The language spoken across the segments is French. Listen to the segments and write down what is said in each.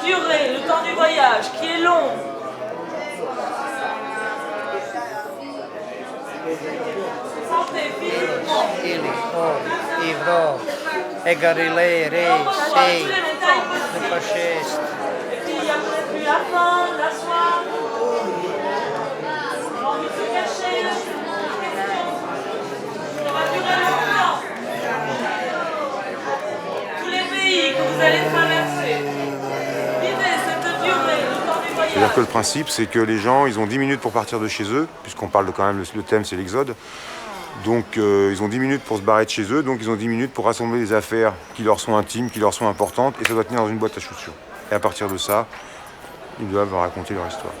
durée, le temps du voyage, qui est long. Santé, physiquement. Ivro, Egarilei, Rei, Sei, le fasciste. Et puis il n'y a peut-être plus la faim, la soif. J'ai envie de se cacher. Ça va durer longtemps. Tous les pays que vous allez traverser. Vivez cette durée, le temps du voyage. C'est-à-dire que le principe, c'est que les gens, ils ont 10 minutes pour partir de chez eux, puisqu'on parle de quand même, le thème c'est l'exode. Donc ils ont 10 minutes pour se barrer de chez eux, donc ils ont 10 minutes pour rassembler les affaires qui leur sont intimes, qui leur sont importantes, et ça doit tenir dans une boîte à chaussures. Et à partir de ça, ils doivent raconter leur histoire.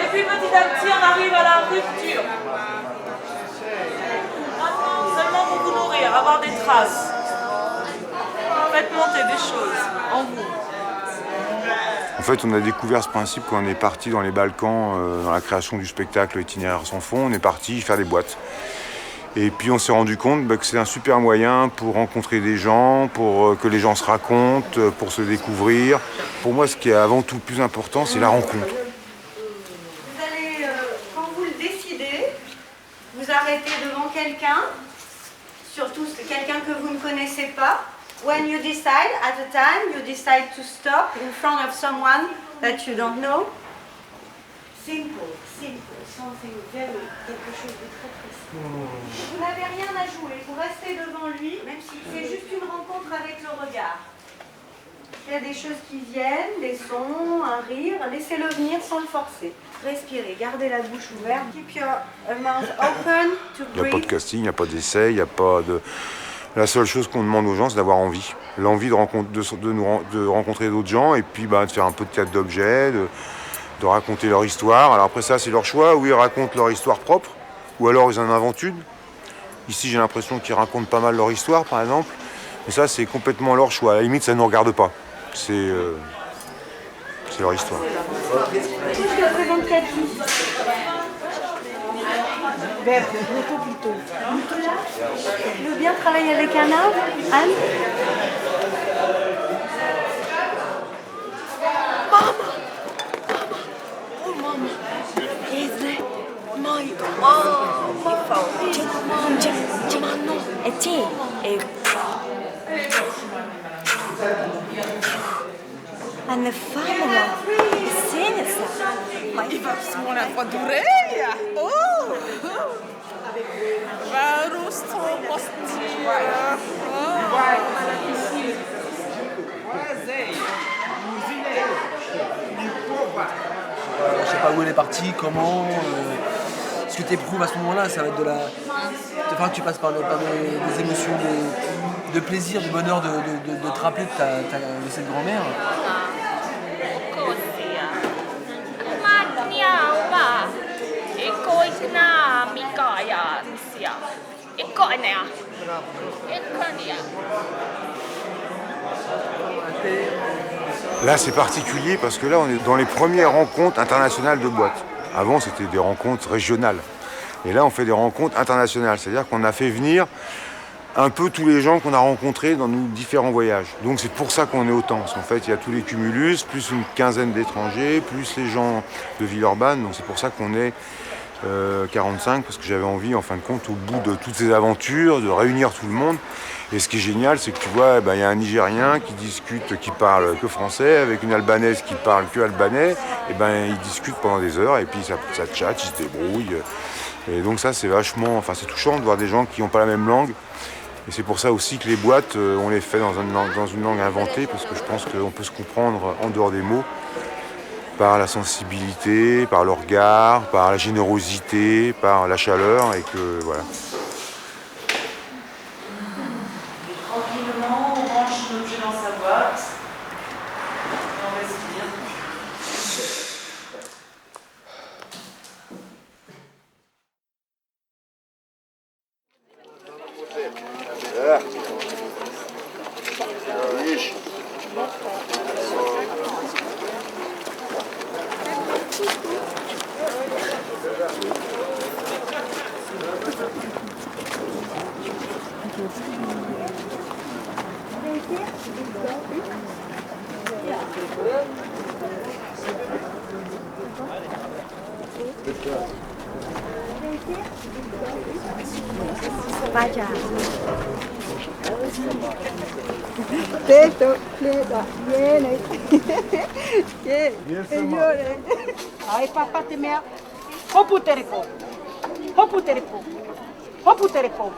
Et puis petit à petit, on arrive à la rupture. Maintenant, seulement pour vous nourrir, avoir des traces. Faites monter des choses en vous. En fait, on a découvert ce principe quand on est parti dans les Balkans, dans la création du spectacle Itinéraire sans fond, on est parti faire des boîtes. Et puis on s'est rendu compte que c'est un super moyen pour rencontrer des gens, pour que les gens se racontent, pour se découvrir. Pour moi, ce qui est avant tout le plus important, c'est la rencontre. Vous allez, quand vous le décidez, vous arrêtez devant quelqu'un, surtout quelqu'un que vous ne connaissez pas. When you decide, at a time, you decide to stop in front of someone that you don't know. Simple, something very, quelque chose de très précis. Vous n'avez rien à jouer, vous restez devant lui, même si c'est juste une rencontre avec le regard. Il y a des choses qui viennent, des sons, un rire, laissez-le venir sans le forcer. Respirez, gardez la bouche ouverte. Keep your mouth open to breathe. Il n'y a pas de casting, il n'y a pas d'essai, il n'y a pas de... La seule chose qu'on demande aux gens, c'est d'avoir envie. L'envie de rencontrer d'autres gens et puis de faire un peu de théâtre d'objets, de raconter leur histoire. Alors après ça, c'est leur choix, ou ils racontent leur histoire propre, ou alors ils en inventent une. Ici, j'ai l'impression qu'ils racontent pas mal leur histoire, par exemple. Mais ça, c'est complètement leur choix. À la limite, ça ne nous regarde pas. C'est leur histoire. Je te présente Cathy. Vert, plutôt. Tu veux bien travailler avec un arbre, Anne? And the family, I wspólna podróżeja. Varus to postia. Je sais pas où elle est partie, comment, ce que tu éprouves à ce moment-là, ça va être de la... Enfin, tu passes par des émotions de plaisir, du bonheur de te rappeler de cette grand-mère. Là, c'est particulier parce que là, on est dans les premières rencontres internationales de boîtes. Avant, c'était des rencontres régionales. Et là, on fait des rencontres internationales. C'est-à-dire qu'on a fait venir un peu tous les gens qu'on a rencontrés dans nos différents voyages. Donc c'est pour ça qu'on est autant. Parce qu'en fait, il y a tous les cumulus, plus une quinzaine d'étrangers, plus les gens de Villeurbanne. Donc c'est pour ça qu'on est 45, parce que j'avais envie, en fin de compte, au bout de toutes ces aventures, de réunir tout le monde. Et ce qui est génial, c'est que tu vois, il y a un Nigérien qui discute, qui parle que français, avec une Albanaise qui parle que albanais. Et ils discutent pendant des heures, et puis ça tchatche, ils se débrouillent. Et donc ça, c'est vachement, c'est touchant de voir des gens qui n'ont pas la même langue. Et c'est pour ça aussi que les boîtes, on les fait dans une langue inventée, parce que je pense qu'on peut se comprendre en dehors des mots, par la sensibilité, par le regard, par la générosité, par la chaleur, et que voilà. Tranquillement, on range l'objet dans sa boîte. Et on respire. Vaya. Teto, Leda, viene. Che? Signore. Ai papà te mea. Hoputereko. Hoputereko. Hoputereko.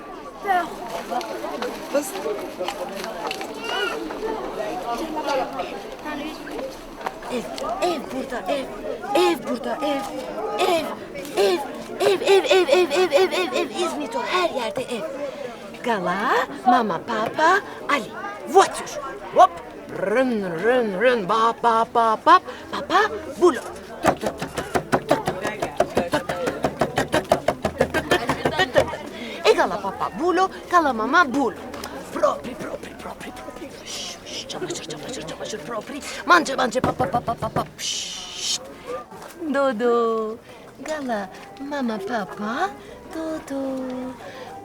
Ev burada, ev burada, ev. İzmit o, her yerde ev. Gala, mama, papa, Ali. Voiture. Hop. Rın, bap, papa, bulo. E gala papa, bulo, gala mama, bulo. Propri. Çamaşır, propri. Manca, papa. Şşt. Dodo. Gala, mama, papa, Dodo.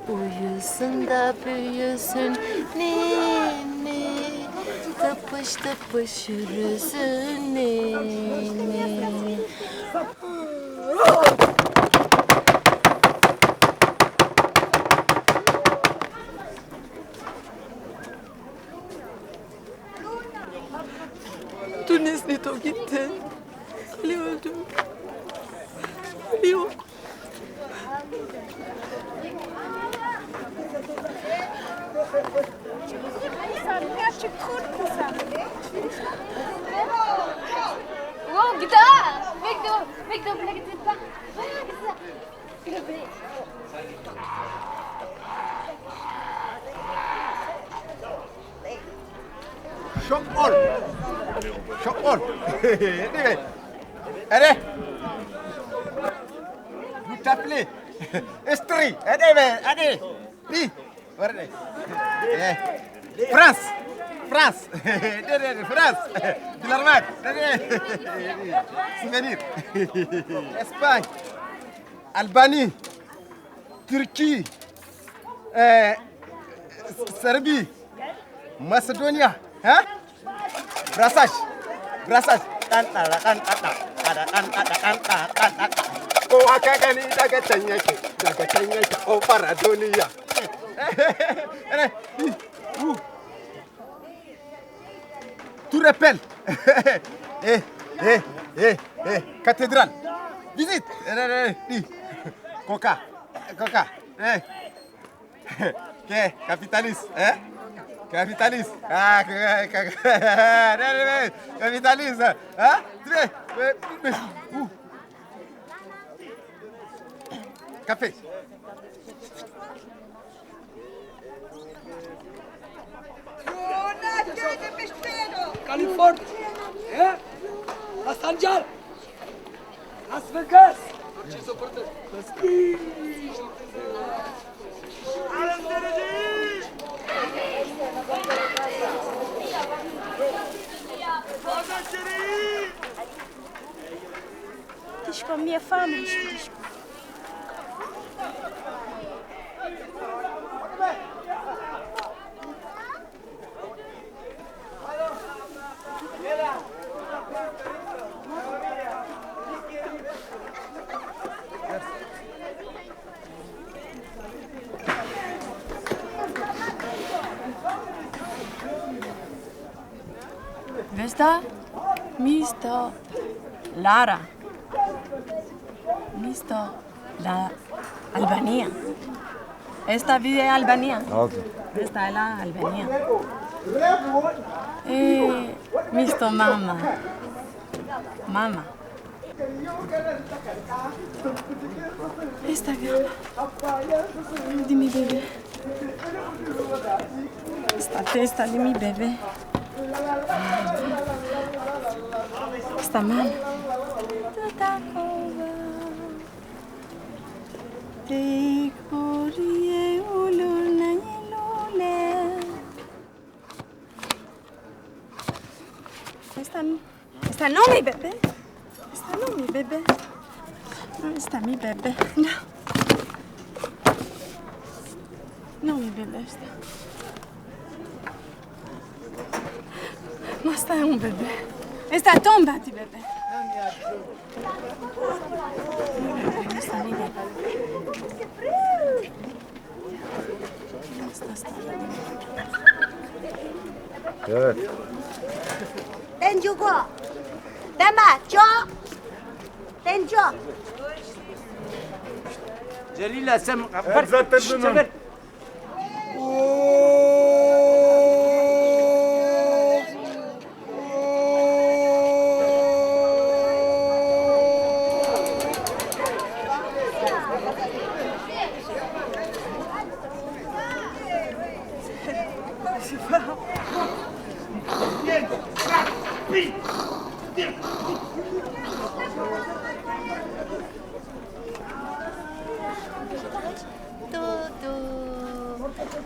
Uyusun da büyüsün nene. Tıpış yürüsün nene. Dün İzmit'e gitti. Ali öldü. Ali yok. Wow, kita! Victor, boleh kita lipat? Kita. Şok ol. Allez. Vous t'appelez Estrie. Allez. Dis. France. France. Dilarmat. Souvenir. Espagne. Albanie. Turquie. Serbie. Macedonia. Hein? Brassage. Ko haka gani daga can yake o fara duniya. Tu rappelles? Cathédrale. Visite. Coca. Capitaliste, hein? Capitaliste. Capitaliste. Hein? Café. California. Los Angeles. Las Vegas. Tishko, minha família, Tishko. Vesta, Mister Lara. Mister la Albania. Esta vive en Albania. Okay. Esta es la Albania. Mister Mama. Esta gala de mi bebé. Esta testa de mi bebé. Esta mano. Esta no mi bebé. Esta no mi bebé. No, esta mi bebé. No. No mi bebé esta. No esta es un bebé. Esta es Tombati, bebé. Evet. Tenjugo. Dama, cho. Tenjo. Jalila sen zaten Tudo.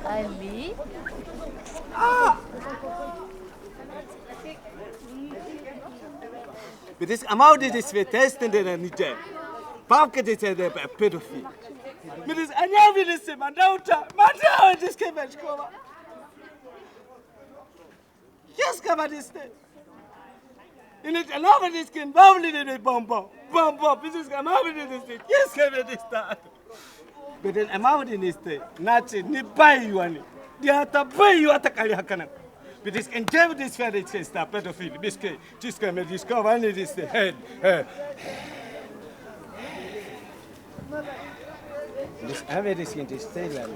Ali. Het is allemaal dit is weer testen de niet. Pauke dit is de pedofiel. Het is allemaal weer dit mandauta. Mandauta dit is geen schoma. Yes, kama dit is. In het allemaal dit is geen bouwlie dit bombo. Bombo. Dit is allemaal weer dit is. Yes, kama dit is. But then allemaal dit is. Nazi niet bij jou. Die had bij jou te kali hakana. But this endeavor this fair it says that pedophile. Biscuit, just come and discover and it is the head. This aver is in this tail.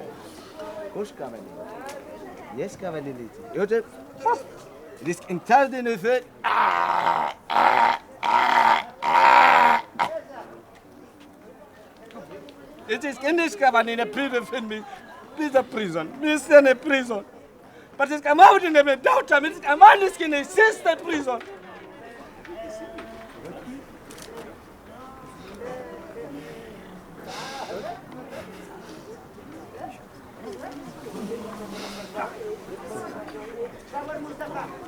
Push coming. Yes, cavalier. You this entire dinner fit. It is in this cabin in a prison. This is a prison. This is a prison. But it's come out in the doubt. I mean, it's come out in the sister prison. Mustafa.